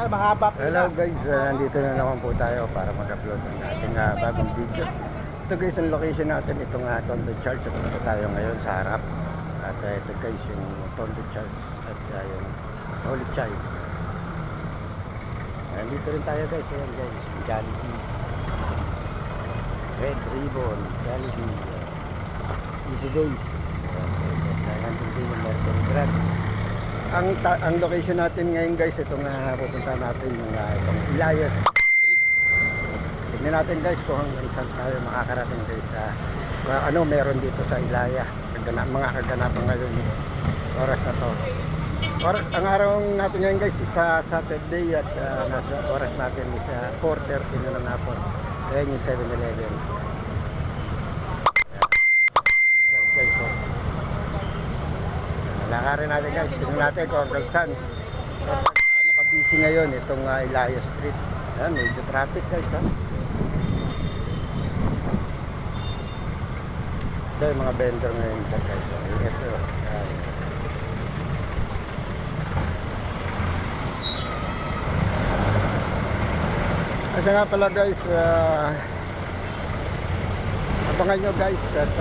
mahaba pa. Hello guys, nandito na naman po tayo para mag-upload ng ating bagong video. Ito guys ang location natin, itong Tondo Church. At ito tayo ngayon sa harap. At ito guys yung Tondo Church at yung Holy Child. Nandito rin tayo guys, ayan guys, Jollibee, Red Ribbon, Jollibee, Easy Days. At nandito din yung Mercury Grand. Ang location natin ngayon guys, itong pupunta natin yung itong Elias Street. Tignan natin guys kung hanggang saan tayo makakarating guys sa ano meron dito sa Elias. Mga kaganapan ngayon oras na to. Ang araw natin ngayon guys is sa Saturday at nasa oras natin is 4:30 na ng hapon. Ayan yung 7-Eleven. Guys, so lakarin natin guys, tingnan natin kung hanggang saan ano ka-busy ngayon itong Elias Street. Ayan, medyo traffic guys ha. Ito yung mga vendor ngayon guys. Ito, ayan. Kasi nga pala guys, abangan nyo guys at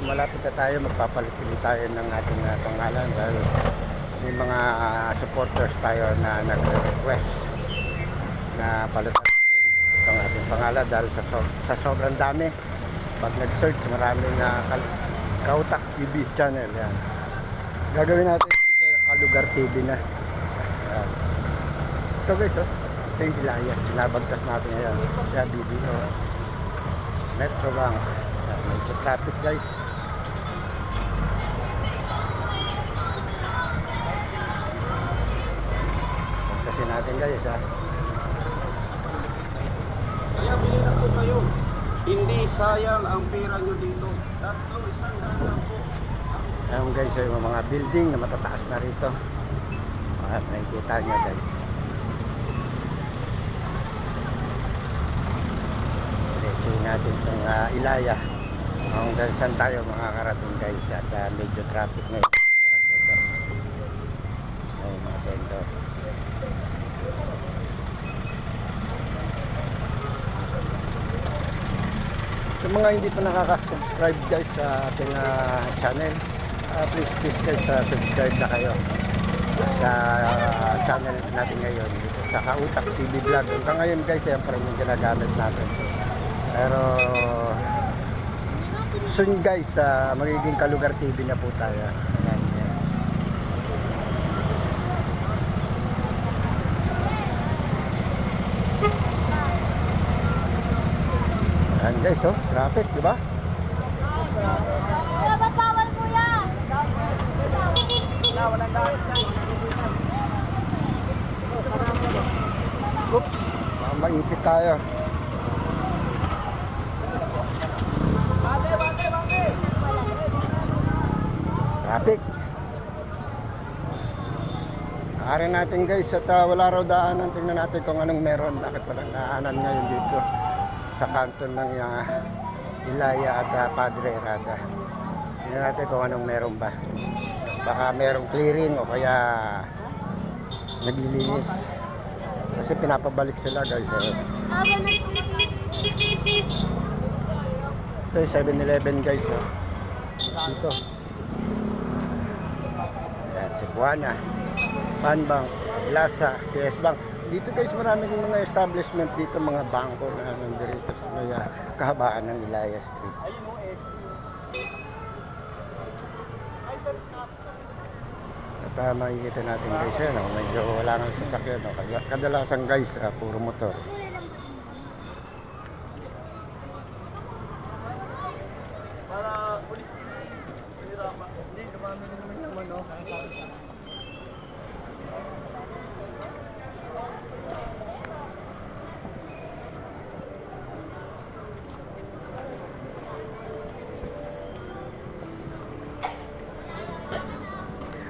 malapit na tayo, magpapalit tayo ng ating pangalan dahil may mga supporters tayo na nag-request na palitan natin itong ating pangalan dahil sa sobrang dami. Pag nag-search maraming Kautak TV channel yan. Gagawin natin ito Kalugar TV na yan. Ito guys ito yung Elias, binabagtas natin ngayon yan, BDO Metro Bank. Medyo traffic guys. Kasi natin guys ha. Kaya bili na po kayo. Hindi sayang ang pera nyo dito. Isang daan po. Ayan guys, yung mga building na matataas na rito. At nakikita nyo guys. Diretsuhin natin itong Ilaya. Hanggang saan tayo makakarating guys at medyo traffic ngayon oras ito. Ay mga vendor. Sa mga hindi pa nakaka-subscribe guys sa ating channel, please guys subscribe na kayo sa channel natin ngayon dito sa Kautak TV Vlog. Hanggang ngayon guys siyempre yung ginagamit natin, pero soon guys magiging Kalugar TV na po tayo. Ayan, yan. Ayan guys traffic diba? Kuya, ba't bawal kuya? Walang daan dyan. Oops, maipit tayo. Bate! Traffic. Ari natin guys at wala raw daanan. Tingnan natin kung anong meron. Bakit walang daanan ngayon dito sa kanton ng Ilaya at Padre Herrada. Tingnan natin kung anong meron ba. Baka merong clearing o kaya naglilinis. Kasi pinapabalik sila guys. Ito yung 7-Eleven guys dito. Ayan, Cebuana, Panbank, Lasa, PS Bank. Dito guys maraming mga establishment dito, mga bangko na nandito sa may kahabaan ng Elias Street. At makikita natin guys yan, medyo wala nang sasakyan. Kadalasan guys, puro motor. Para pulis pinirapan. Hindi, dumami naman naman no.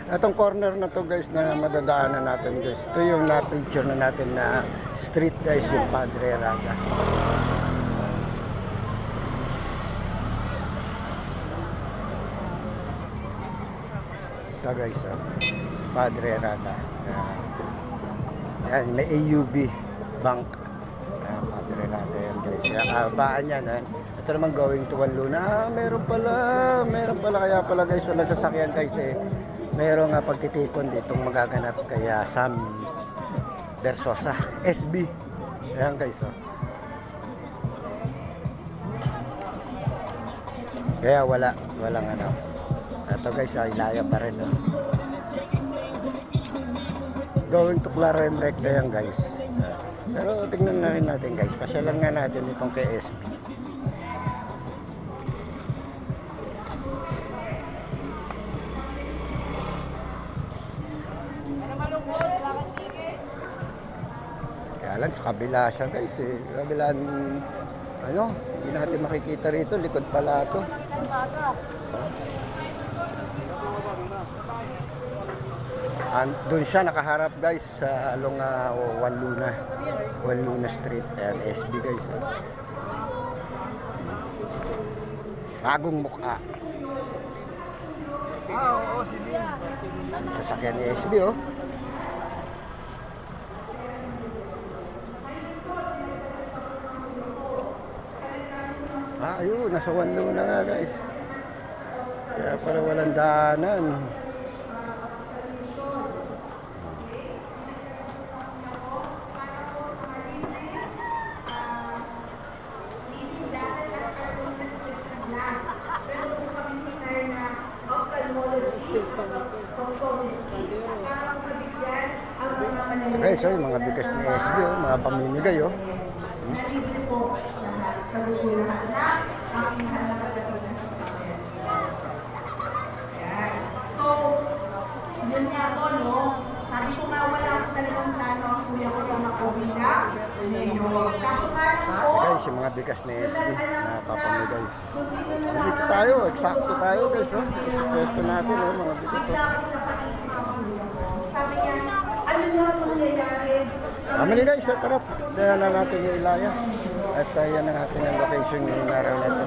Itong corner na to guys na madadaanan natin guys. Ito yung na-picture na natin na street guys, yung Padre Herrada. Ito guys, Padre Herrada. Yan, may AUB Bank. Ayan, pabili natin yan guys. Kaya kabaan yan. Ito naman going to Wanluna. Meron pala. Kaya pala guys, walang sasakyan guys eh. Meron nga pagtitipon ditong magaganap kaya Sam Versosa SB. Ayan guys oh. Kaya walang ano. Ito guys, ay laya pa rin oh. Going to Clarenbec na yan guys. Pero tingnan na rin natin guys. Pasyalan nga natin itong kay SB. Kaya lang sa kabila siya guys eh. Kabilaan, ano, hindi natin makikita rito. Likod pala ito. Doon siya nakaharap guys sa along Wanluna Street. Ayan, SB guys. Bagong mukha. Oo, sige. Sasakyan ni SB oh. Ayun, nasa Wanluna nga guys. Kaya pala walang daanan. Guys, oh, yung mga bigas ni SB, oh, mga pamimigay, oh. Nalibre po lahat sa lulo lahat na aking hanapagdating ng sistema. Yan. So, yun nga po, no? Sabi ko nga wala ko talagang plano ang kuya ko na makuwi na. Kaso nga lang po, Guys, yung mga bigas ni SB na papamigay. Dito tayo, eksakto tayo guys, oh. Pwesto natin, oh, mga bigas, bigla oh. ko napaisip ang kuya ko. Sabi niya, ano na ang mangyayari? Kami guys, tara, dahil na natin yung Ilaya. At yan na natin ang location ng araw na ito.